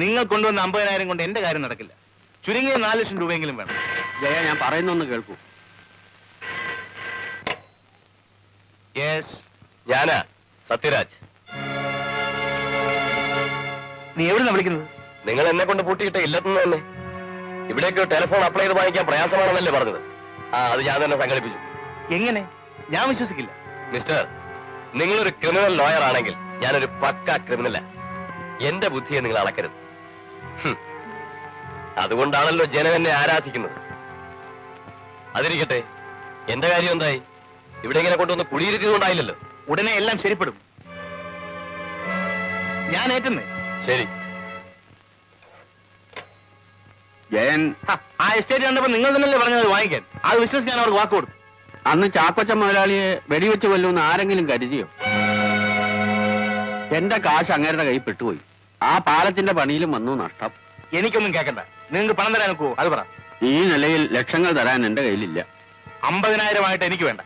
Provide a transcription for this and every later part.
നിങ്ങൾ കൊണ്ടുവന്ന 50,000 കൊണ്ട് എന്റെ കാര്യം നടക്കില്ല. ചുരുങ്ങിയ 4 ലക്ഷം രൂപയെങ്കിലും വേണം. ജയ, ഞാൻ പറയുന്നൊന്ന് കേൾക്കൂ. യെസ്, ഞാനാ സത്യരാജ്. നീ എവിടുന്നാ വിളിക്കുന്നത്? നിങ്ങൾ എന്നെ കൊണ്ട് പൂട്ടിയിട്ട ഇല്ലെന്ന് തന്നെ. ഇവിടേക്ക് ടെലിഫോൺ അപ്ലൈ ചെയ്ത് വാങ്ങിക്കാൻ പ്രയാസമാണെന്നല്ലേ പറഞ്ഞത്? അത് ഞാൻ തന്നെ സംഘടിപ്പിച്ചു. എങ്ങനെ? ഞാൻ വിശ്വസിക്കില്ല. മിസ്റ്റർ, നിങ്ങളൊരു ക്രിമിനൽ ലോയർ ആണെങ്കിൽ ഞാനൊരു പക്ക ക്രിമിനലാ. എന്റെ ബുദ്ധിയെ നിങ്ങൾ അളക്കരുത്. അതുകൊണ്ടാണല്ലോ ജനം എന്നെ ആരാധിക്കുന്നത്. അതിരിക്കട്ടെ, എന്റെ കാര്യം എന്തായി? ഇവിടെ ഇങ്ങനെ കൊണ്ടുവന്ന് കുടിയിരുത്തിയതുകൊണ്ടായില്ലല്ലോ. ഉടനെ എല്ലാം ശരിപ്പെടും. ഞാൻ ഏറ്റുന്നേ. ശരി. ജയൻ, ആ എസ്റ്റേറ്റ് കണ്ടപ്പോ നിങ്ങൾ തന്നെയല്ലേ പറഞ്ഞത് വാങ്ങിക്കാൻ. അത് വിശ്വസിച്ച് ഞാൻ അവർക്ക് വാക്ക് കൊടുത്തു. അന്ന് ചാക്കോച്ച മുതലാളിയെ വെടിവെച്ച് കൊല്ലുമെന്ന് ആരെങ്കിലും കരുതിയോ? എന്റെ കാശ് അങ്ങേരുടെ കൈ പെട്ടുപോയി. ആ പാലത്തിന്റെ പണിയിലും വന്നു നഷ്ടം. എനിക്കൊന്നും കേൾക്കണ്ട. നിങ്ങൾക്ക് പണം തരാൻ നോക്കുവോ? അത് പറ. ഈ നിലയിൽ ലക്ഷങ്ങൾ തരാൻ എന്റെ കയ്യിലില്ല. 50,000 എനിക്ക് വേണ്ട.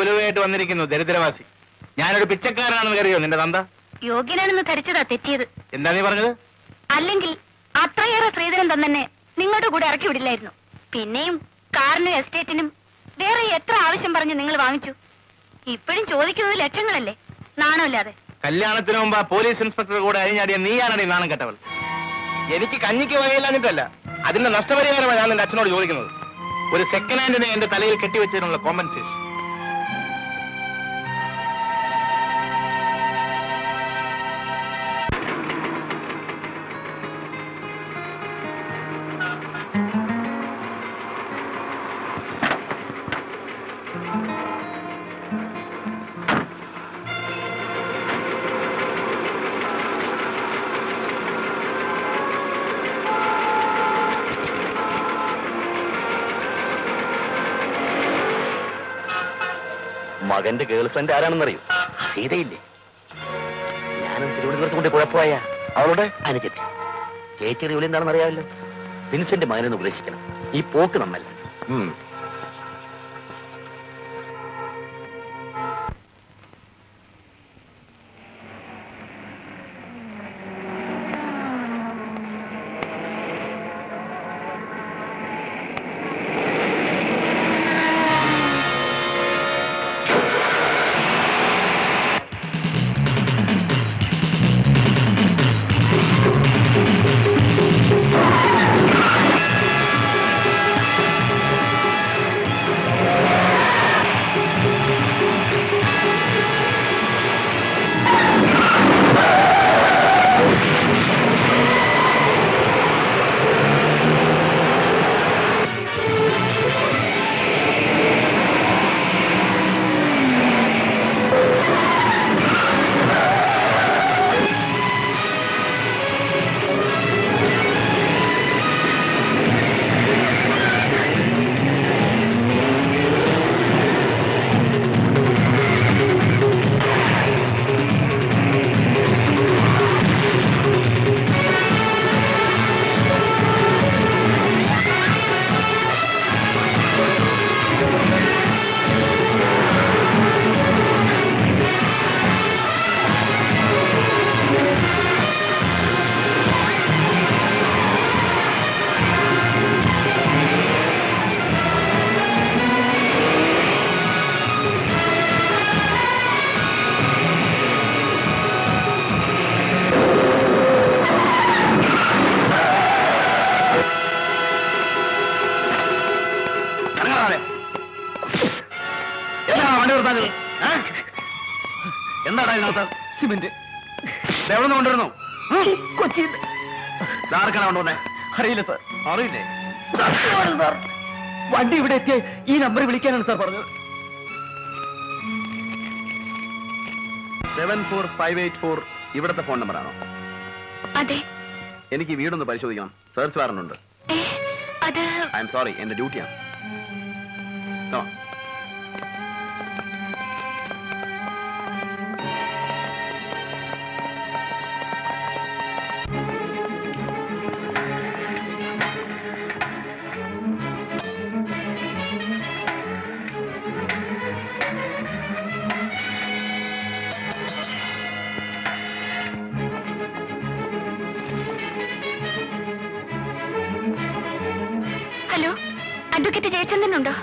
ഉലുവയായിട്ട് വന്നിരിക്കുന്നു ദരിദ്രവാസി. ഞാനൊരു പിച്ചക്കാരനാണെന്ന് കരുതിയോ നിന്റെ തന്ത? യോഗ്യനാണെന്ന് ധരിച്ചതാ തെറ്റിയത്. എന്താ നീ പറഞ്ഞത്? അല്ലെങ്കിൽ അത്രയേറെ സ്ത്രീധനം തന്നെ നിങ്ങളുടെ കൂടെ ഇറക്കി വിടില്ലായിരുന്നു. പിന്നെയും കാറിനും എസ്റ്റേറ്റിനും വേറെ എത്ര ആവശ്യം പറഞ്ഞ് നിങ്ങൾ വാങ്ങിച്ചു? ഇപ്പോഴും ചോദിക്കുന്നത് ലക്ഷങ്ങളല്ലേ? നാണമില്ലാതെ. കല്യാണത്തിന് മുമ്പ് പോലീസ് ഇൻസ്പെക്ടർ കൂടെ അഴിഞ്ഞാടിയ നീയാണടി നാണം കെട്ടവൾ. എനിക്ക് കഞ്ഞിക്ക് വകയില്ലാഞ്ഞിട്ടല്ല, അതിന്റെ നഷ്ടപരിഹാരമാണ് ഞാൻ എന്റെ അച്ഛനോട് ചോദിക്കുന്നത്. ഒരു സെക്കൻഡ് ഹാൻഡിനെ എന്റെ തലയിൽ കെട്ടിവെച്ചതിനുള്ള കോമ്പൻസേഷൻ. മകന്റെ ഗേൾഫ്രണ്ട് ആരാണെന്നറിയോ? സീതയില്ലേ? ഞാനും തിരുവനന്തപുരത്ത് കൊണ്ട് കുഴപ്പമായ അവളുടെ അനുജത്തി. ചേച്ചി ജോലി എന്താണെന്ന് അറിയാമല്ലോ. വിൻസെന്റ് മകനെന്ന് ഉപദേശിക്കണം. ഈ പോക്ക് നന്നല്ല. എന്താടാ ഇതിനകത്ത്? സിമന്റ് എവിടെ നിന്ന് കൊണ്ടുവരുന്നു? കൊച്ചിയിൽ. ആർക്കാണ് കൊണ്ടുവന്നേ? അറിയില്ല സാർ. അറിയില്ലേ? വണ്ടി ഇവിടെ എത്തിയ ഈ നമ്പർ വിളിക്കാനാണ് സാർ പറഞ്ഞത്. 74584 ഇവിടത്തെ ഫോൺ നമ്പറാണോ? അതെ. എനിക്ക് വീടൊന്ന് പരിശോധിക്കണം. സെർച്ച് വാറന്റ് ഉണ്ട്. ഐ എം സോറി, എന്റെ ഡ്യൂട്ടിയാണ്. ഹലോ, അഡ്വക്കേറ്റ് ജയചന്ദ്രനുണ്ടോ?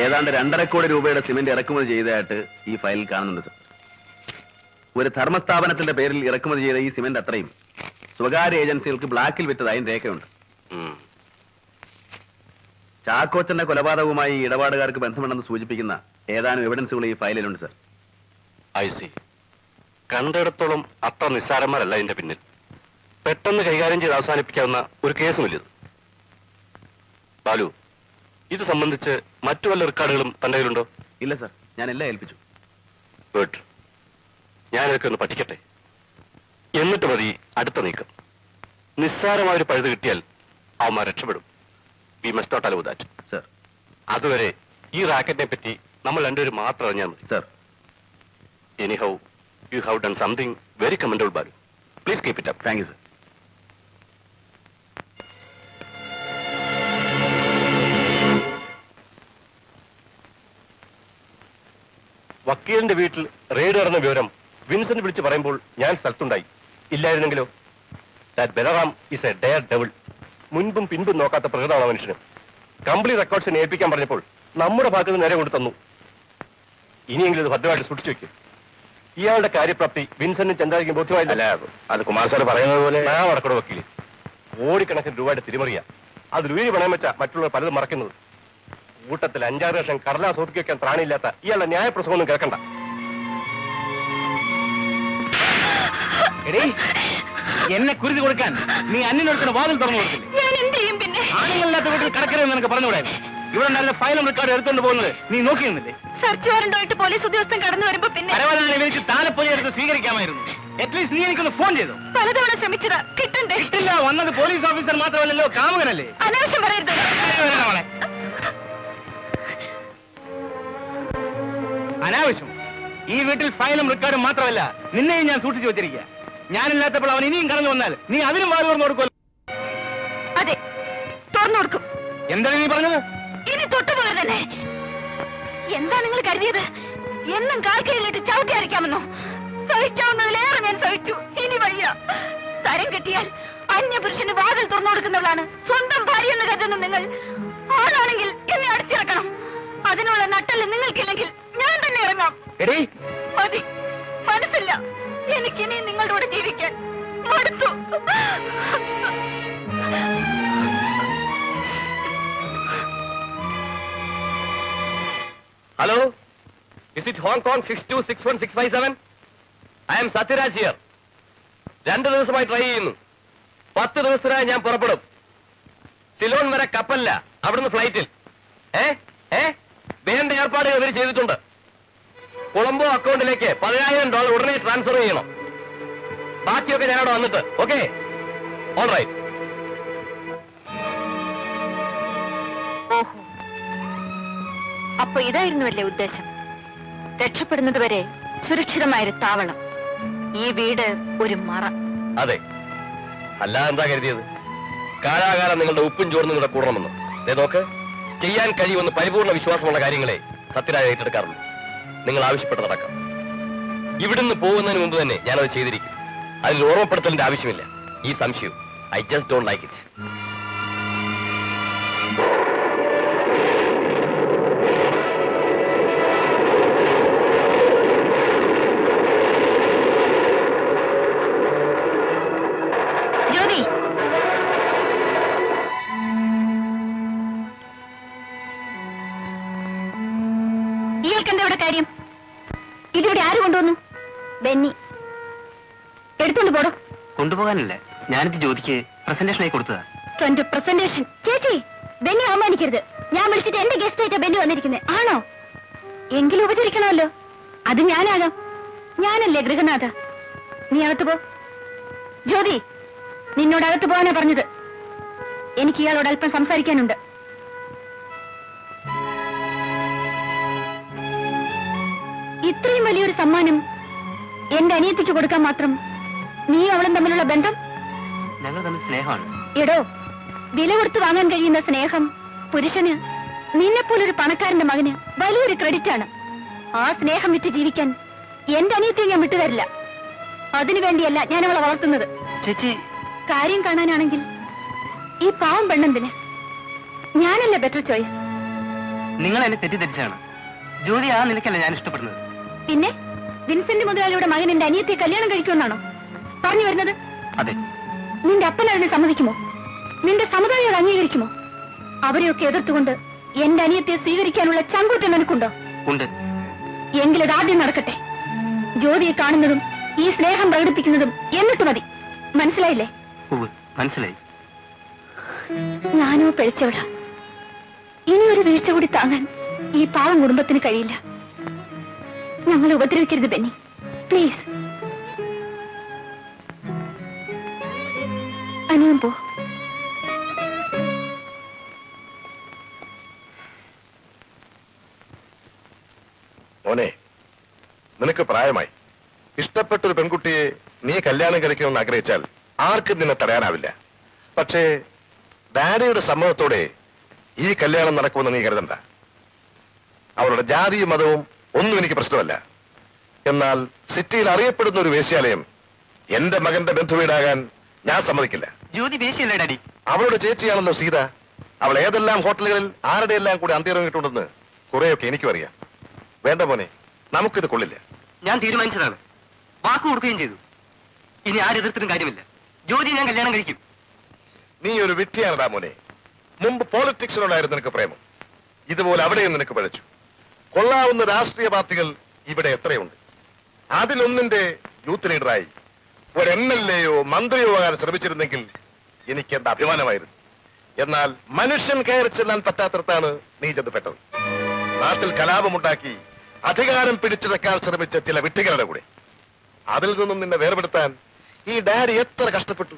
ഏതാണ്ട് 2.5 കോടി രൂപയുടെ സിമന്റ് ഇറക്കുമതി ചെയ്തതായിട്ട് ഈ ഫയലിൽ കാണുന്നുണ്ട് സർ. ഒരു ധർമ്മസ്ഥാപനത്തിന്റെ പേരിൽ ഇറക്കുമതി ചെയ്ത ഈ സിമന്റ് അത്രയും സ്വകാര്യ ഏജൻസികൾക്ക് ബ്ലാക്കിൽ വിറ്റതായും രേഖയുണ്ട്. ചാക്കോച്ചന്റെ കൊലപാതകവുമായി ഈ ഇടപാടുകാർക്ക് ബന്ധമുണ്ടെന്ന് സൂചിപ്പിക്കുന്ന ഏതാനും എവിഡൻസുകൾ ഈ ഫയലിലുണ്ട് സർ. I see. കണ്ടിടത്തോളം അത്ര നിസ്സാരന്മാരല്ല ഇതിന്റെ പിന്നിൽ. പെട്ടെന്ന് കൈകാര്യം ചെയ്ത് അവസാനിപ്പിക്കാവുന്ന ഒരു കേസുമില്ലത്. ബാലു, ഇത് സംബന്ധിച്ച് മറ്റു വല്ല റെക്കോർഡുകളും തന്റെ കയ്യിലുണ്ടോ? ഇല്ല സർ, ഞാൻ എല്ലാം ഏൽപ്പിച്ചു. ഗുഡ്. ഞാനതൊക്കെ ഒന്ന് പഠിക്കട്ടെ, എന്നിട്ട് മതി അടുത്ത നീക്കം. നിസ്സാരമായൊരു പഴുത് കിട്ടിയാൽ അവന്മാർ രക്ഷപ്പെടും. We must not allow that. Sir. അതുവരെ ഈ റാക്കറ്റിനെ പറ്റി നമ്മൾ രണ്ടുപേരും മാത്രം അറിഞ്ഞാൽ മതി. Sir. Anyhow you have done something very commendable Balu. Please keep it up. Thank you sir. വക്കീലിന്റെ വീട്ടിൽ റെയ്ഡ് നടന്ന വിവരം വിൻസെന്റ് വിളിച്ച് പറയുമ്പോൾ ഞാൻ സ്ഥലത്തുണ്ടായി. ഇല്ലായിരുന്നെങ്കിലോ? That Balaram is a daredevil. മുൻപും പിൻപും നോക്കാത്ത പ്രകൃതമാണ് മനുഷ്യന്. കംപ്ലീറ്റ് റെക്കോർഡ്സിനെ ഏൽപ്പിക്കാൻ പറഞ്ഞപ്പോൾ നമ്മുടെ ഭാഗത്ത് നിന്ന് നേരെ കൊണ്ട് തന്നു. ഇനിയെങ്കിലും ഇത് ഭദ്രമായിട്ട് സൂക്ഷിച്ചു വെക്കും. ഇയാളുടെ കാര്യപ്രാപ്തി വിൻസെന്റും ചന്ദ്രാജിക്കും ബോധ്യമായില്ല. അത് കുമാർ സാർ പറയുന്നത് പോലെ ഞാൻ അടക്കട വക്കീല്. കോടിക്കണക്കിന് രൂപയുടെ തിരിമറിയ. അത് രൂപ പണയം വെച്ച മറ്റുള്ളവർ പലതും മറക്കുന്നത്. കൂട്ടത്തിൽ 5-6 ലക്ഷം കടലാസ് ഒതുക്കി വെക്കാൻ ത്രാണിയില്ലാത്ത ഇയാളുടെ ന്യായപ്രസംഗമൊന്നും കേൾക്കണ്ട. എന്നെ കുരുതി കൊടുക്കാൻ നീ അന്യനൊടുക്കുന്ന വാതിൽ തുറന്നു കൊടുക്കില്ലേ? ആണുങ്ങളില്ലാത്ത വീട്ടിൽ കിടക്കരുതെന്ന് നിനക്ക് പറഞ്ഞുകൂടെ? ഇവിടെ നല്ല ഫയലും റെക്കോർഡ് എടുത്തുകൊണ്ട് പോകുന്നത് നീ നോക്കിയിരുന്നില്ലേ? സെർച്ച് വാറന്റായിട്ട് പോലീസ് ഉദ്യോഗസ്ഥൻ കടന്നു വരുമ്പോ പിന്നെ പരവനാണ് ഇവർക്ക് താലപ്പൊലി എടുത്ത് സ്വീകരിക്കാമായിരുന്നു. അറ്റ്ലീസ്റ്റ് നീ എനിക്കൊന്ന് ഫോൺ ചെയ്തു. പലതവണ ശ്രമിച്ചതാ, കിട്ടണ്ടേ? കിട്ടില്ല. വന്നത് പോലീസ് ഓഫീസർ മാത്രമല്ലല്ലോ, കാമുകനല്ലേ? അനാവശ്യം പറയരുത്. അനാവശ്യം. ഈ വീട്ടിൽ ഫയലും റെക്കോർഡും മാത്രമല്ല, നിന്നെയും ഞാൻ സൂക്ഷിച്ചു വെച്ചിരിക്കുക. ഞാനില്ലാത്തപ്പോൾ അവൻ ഇനിയും കടന്നു വന്നാൽ നീ അതിനും വാല് തുറന്നു കൊടുക്കുമല്ലോ. അതെ, തുറന്നു കൊടുക്കും. എന്താണ് നീ പറഞ്ഞത്? ഇനി തൊട്ടുപോലെ തന്നെ. എന്താ നിങ്ങൾ കരുതിയത്? എന്നും കാൽക്കയിലിട്ട് ചവിട്ടി അരയ്ക്കാമെന്നോ? സഹിക്കാവുന്നതിലേറെ ഞാൻ സഹിച്ചു. ഇനി വയ്യ. തരം കെട്ടിയാൽ അന്യപുരുഷന് വാതിൽ തുറന്നു കൊടുക്കുന്നവളാണ് സ്വന്തം ഭാര്യ എന്ന് കരുതുന്ന നിങ്ങൾ. ആളാണെങ്കിൽ എന്നെ അടിച്ചിറക്കണം. അതിനുള്ള നട്ടല് നിങ്ങൾക്കില്ലെങ്കിൽ ഞാൻ തന്നെ ഇറങ്ങാം. മതി, മനസ്സില്ല. എനിക്കിനി നിങ്ങളുടെ കൂടെ ജീവിക്കാൻ മടുത്തു. Hello, is it Hong Kong 62616557? I M Sathyaraj here. 2 ദിവസമായി ട്രൈ ചെയ്യുന്നു. 10 ദിവസത്തിനായി ഞാൻ പുറപ്പെടും. സിലോൺ വരെ കപ്പലില്ല, അവിടുന്ന് ഫ്ലൈറ്റിൽ. വേണ്ട ഏർപ്പാടുകൾ ഇവർ ചെയ്തിട്ടുണ്ട്. കൊളംബോ അക്കൗണ്ടിലേക്ക് $10,000 ഉടനെ ട്രാൻസ്ഫർ ചെയ്യണം. ബാക്കിയൊക്കെ ഞാനവിടെ വന്നിട്ട്. Okay, all right. ഓഹോ, അപ്പൊ ഇതായിരുന്നുവല്ലേ ഉദ്ദേശം? രക്ഷപ്പെടുന്നത് വരെ സുരക്ഷിതമായൊരു താവളം. ഈ വീട് ഒരു മറ. അതെ, അല്ലാതെ എന്താ കരുതിയത്? കാലാകാലം നിങ്ങളുടെ ഉപ്പും ചോർന്നും കൂടെ കൂടണമെന്ന്. നോക്ക്, ചെയ്യാൻ കഴിയുമെന്ന് പരിപൂർണ്ണ വിശ്വാസമുള്ള കാര്യങ്ങളെ സത്യരാജ് ഏറ്റെടുക്കാറുള്ളൂ. നിങ്ങൾ ആവശ്യപ്പെട്ട് നടക്കാം. ഇവിടുന്ന് പോകുന്നതിന് മുമ്പ് തന്നെ ഞാനത് ചെയ്തിരിക്കും. അതിൽ ഓർമ്മപ്പെടുത്തലിന്റെ ആവശ്യമില്ല. ഈ സംശയം I just don't like it. Jyothi, ഇയാൾക്കെന്താ ഇവിടെ കാര്യം? ഇതിവിടെ ആര് കൊണ്ടുവന്നു? ബെന്നി. എടുത്തോണ്ട് പോടോ. കൊണ്ടുപോകാനല്ലേ, ഞാനിത് ജ്യോതിക്ക് പ്രസന്റേഷനായി കൊടുത്തതാ. തന്റെ പ്രസന്റേഷൻ? ചേച്ചി, ബെന്നി അവമാനിക്കരുത്. ഞാൻ വിളിച്ചിട്ട് എന്റെ ഗസ്റ്റ് ആയിട്ടാ ബെന്നി വന്നിരിക്കുന്നത്. ആണോ? എങ്കിലും ഉപചരിക്കണമല്ലോ. അത് ഞാനാകാം. ഞാനല്ലേ ഗൃഹനാഥ. നീ അകത്ത് പോ. ജ്യോതി, നിന്നോട് അകത്ത് പോകാനാ പറഞ്ഞത്. എനിക്ക് ഇയാളോട് അല്പം സംസാരിക്കാനുണ്ട്. ഇത്രയും വലിയൊരു സമ്മാനം എന്റെ അനിയത്തിക്ക് കൊടുക്കാൻ മാത്രം നീ അവളും തമ്മിലുള്ള ബന്ധം? ഞങ്ങൾ തമ്മിൽ സ്നേഹമാണ്. എടോ, വില കൊടുത്ത് വാങ്ങാൻ കഴിയുന്ന സ്നേഹം പുരുഷന് നിന്നെപ്പോലൊരു പണക്കാരന്റെ മകന് വലിയൊരു ക്രെഡിറ്റ് ആണ്. ആ സ്നേഹം വിറ്റ് ജീവിക്കാൻ എന്റെ അനിയത്തിയെ ഞാൻ വിട്ടുതരില്ല. അതിനുവേണ്ടിയല്ല ഞാൻ അവളെ വളർത്തുന്നത്. ചേച്ചി, കാര്യം കാണാനാണെങ്കിൽ ഈ പാവം പെണ്ണെന്തിന്? ഞാനല്ല ബെറ്റർ ചോയ്സ്. നിങ്ങൾ എന്നെ തെറ്റിദ്ധരിച്ചാണ്. ജ്യോതി ആ നിലയ്ക്കല്ല ഞാൻ ഇഷ്ടപ്പെടുന്നത്. പിന്നെ വിൻസെന്റ് മുതലാളിയുടെ മകൻ എന്റെ അനിയത്തിയെ കല്യാണം കഴിക്കുമെന്നാണോ പറഞ്ഞു വരുന്നത്? അതെ. നിന്റെ അപ്പൻ അതിനെ സമ്മതിക്കുമോ? നിന്റെ സമുദായം അംഗീകരിക്കുമോ? അവരെയൊക്കെ എതിർത്തുകൊണ്ട് എന്റെ അനിയത്തെ സ്വീകരിക്കാനുള്ള ചങ്കൂറ്റം നിനക്കുണ്ടോ? ഉണ്ട്. എങ്കിലത് ആദ്യം നടക്കട്ടെ. ജ്യോതിയെ കാണുന്നതും ഈ സ്നേഹം പ്രകടിപ്പിക്കുന്നതും എന്നിട്ട് മതി. മനസ്സിലായില്ലേ? മനസ്സിലായി. ഞാനോ പിഴച്ചവള. ഇനി ഒരു വീഴ്ച കൂടി താങ്ങാൻ ഈ പാവം കുടുംബത്തിന് കഴിയില്ല. ഞങ്ങളെ ഉപദ്രവിക്കരുത് ബെന്നി, പ്ലീസ്. അനിയൻ പോ. മോനെ, നിനക്ക് പ്രായമായി. ഇഷ്ടപ്പെട്ട ഒരു പെൺകുട്ടിയെ നീ കല്യാണം കഴിക്കണമെന്ന് ആഗ്രഹിച്ചാൽ ആർക്കും നിന്നെ തടയാനാവില്ല. പക്ഷേ ഡാഡിയുടെ സമ്മതത്തോടെ ഈ കല്യാണം നടക്കുമെന്ന് നീ കരുതണ്ട. അവളുടെ ജാതിയും മതവും ഒന്നും എനിക്ക് പ്രശ്നമല്ല. എന്നാൽ സിറ്റിയിൽ അറിയപ്പെടുന്ന ഒരു വേശ്യാലയം എന്റെ മകന്റെ ബന്ധുവീടാകാൻ ഞാൻ സമ്മതിക്കില്ല. ജ്യോതി വേശ്യല്ലേ ഡാഡി? അവളുടെ ചേച്ചിയാണല്ലോ സീത. അവൾ ഏതെല്ലാം ഹോട്ടലുകളിൽ ആരുടെയെല്ലാം കൂടി അന്തിയിറങ്ങിയിട്ടുണ്ടെന്ന് കുറെയൊക്കെ എനിക്കും അറിയാം. വേണ്ട മോനെ, നമുക്കിത് കൊള്ളില്ല. ഞാൻ തീരുമാനിച്ചതാണ്. വാക്ക് കൊടുക്കുകയും ചെയ്തു. ഇനി ആരെതിർത്തിട്ടും കാര്യമില്ല. ജ്യോതി ഞാൻ കല്യാണം കഴിക്കും. നീ ഒരു വിഡ്ഢിയാണടാ മോനെ. മുമ്പ് പോളിറ്റിക്സിനോടായിരുന്നു നിനക്ക് പ്രേമം. ഇതുപോലെ അവിടെയും നിനക്ക് പഴച്ചു. കൊള്ളാവുന്ന രാഷ്ട്രീയ പാർട്ടികൾ ഇവിടെ എത്രയുണ്ട്. അതിലൊന്നിന്റെ യൂത്ത് ലീഡറായി ഒരു MLA-യോ മന്ത്രിയോ ആകാൻ ശ്രമിച്ചിരുന്നെങ്കിൽ എനിക്ക് എന്താ അഭിമാനമായിരുന്നു. എന്നാൽ മനുഷ്യൻ കയറി ചെല്ലാൻ പറ്റാത്തടത്താണ് നീ ചെന്നപ്പെട്ടത്. നാട്ടിൽ കലാപമുണ്ടാക്കി അധികാരം പിടിച്ചെടുക്കാൻ ശ്രമിച്ച ചില വിഡ്ഢികളുടെ കൂടെ. അതിൽ നിന്നും നിന്നെ വേർപെടുത്താൻ ഈ ഡാഡി എത്ര കഷ്ടപ്പെട്ടു,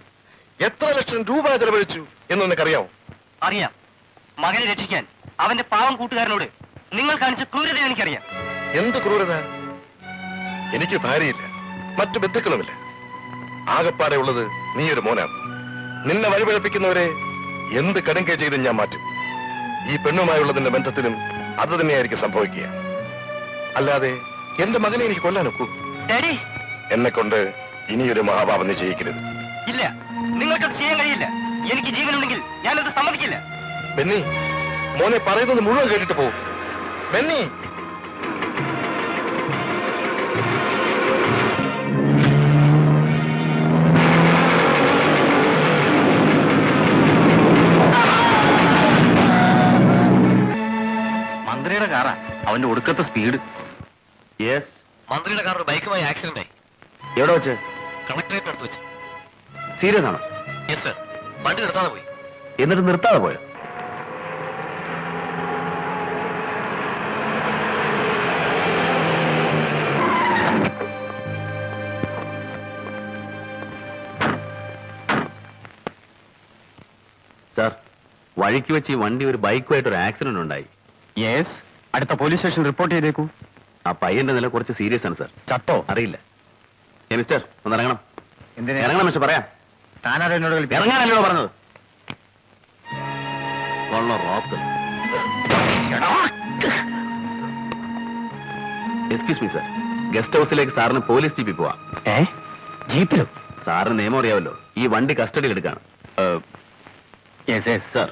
എത്ര ലക്ഷം രൂപ ചെലവഴിച്ചു എന്ന് നിനക്കറിയാമോ? അറിയാം. മകനെ രക്ഷിക്കാൻ അവന്റെ പാവം കൂട്ടുകാരനോട് നിങ്ങൾ കാണിച്ച ക്രൂരത എനിക്കറിയാം. എന്ത് ക്രൂരത? എനിക്ക് ഭാര്യയില്ല, മറ്റു ബന്ധുക്കളുമില്ല. ആകപ്പാടെ ഉള്ളത് നീ ഒരു മോനാണ്. നിന്നെ വഴിപഴപ്പിക്കുന്നവരെ എന്ത് കടുങ്കൈ ചെയ്തും ഞാൻ മാറ്റും. ഈ പെണ്ണുമായുള്ള നിന്റെ ബന്ധത്തിലും അത് തന്നെയായിരിക്കും സംഭവിക്കുക. അല്ലാതെ എന്റെ മകനെ എനിക്ക് കൊല്ലാനൊക്കൂ? ഡാഡി, എന്നെ കൊണ്ട് ഇനിയൊരു മഹാപാപം നീ ചെയ്യിക്കരുത്. ഇല്ല, നിങ്ങൾക്കത് ചെയ്യാൻ കഴിയില്ല. എനിക്ക് ജീവനുണ്ടെങ്കിൽ ഞാനത് സമ്മതിക്കില്ല. ബെന്നി, മോനെ പറയുന്നത് മുഴുവൻ കേട്ടിട്ട് പോകും. ബെന്നി, മന്ത്രിയുടെ കാറാ. അവന്റെ ഒടുക്കത്തെ സ്പീഡ്. യെസ്. മന്ത്രിയുടെ കാർ ബൈക്കുമായി ആക്സിഡന്റ് ആയി. എവിടെ വെച്ച്? കളക്ടറേറ്റ് അടുത്ത് വെച്ച്. സീരിയസ് ആണോ? Yes sir. വണ്ടി നിർത്താതെ പോയി. എന്നിട്ട് നിർത്താതെ പോയോ? സാർ, വഴിക്ക് വെച്ച് ഈ വണ്ടി ഒരു ബൈക്കുമായിട്ട് ഒരു ആക്സിഡന്റ് ഉണ്ടായി. യെസ്. അടുത്ത പോലീസ് സ്റ്റേഷൻ റിപ്പോർട്ട് ചെയ്തേക്കൂ. ആ പയ്യന്റെ നില കുറച്ച് സീരിയസ് ആണ് സാർ. ചത്തോ? അറിയില്ല. മിസ്റ്റർ, ഒന്ന് ഇറങ്ങണം. എന്തിനാ ഇറങ്ങണം മിസ്റ്റർ, പറയാം. താനാരോ എന്നോട് ഇറങ്ങാനല്ലോ പറഞ്ഞത്. എക്സ്ക്യൂസ് മീ സാർ, ഗസ്റ്റ് ഹൗസിലേക്ക് സാറിന് പോലീസ് ജീപ്പിൽ പോവാം. ജീപ്പിലോ? സാറിന് നിയമം അറിയാമല്ലോ. ഈ വണ്ടി കസ്റ്റഡിയിൽ എടുക്കാണ്. Yes yes sir,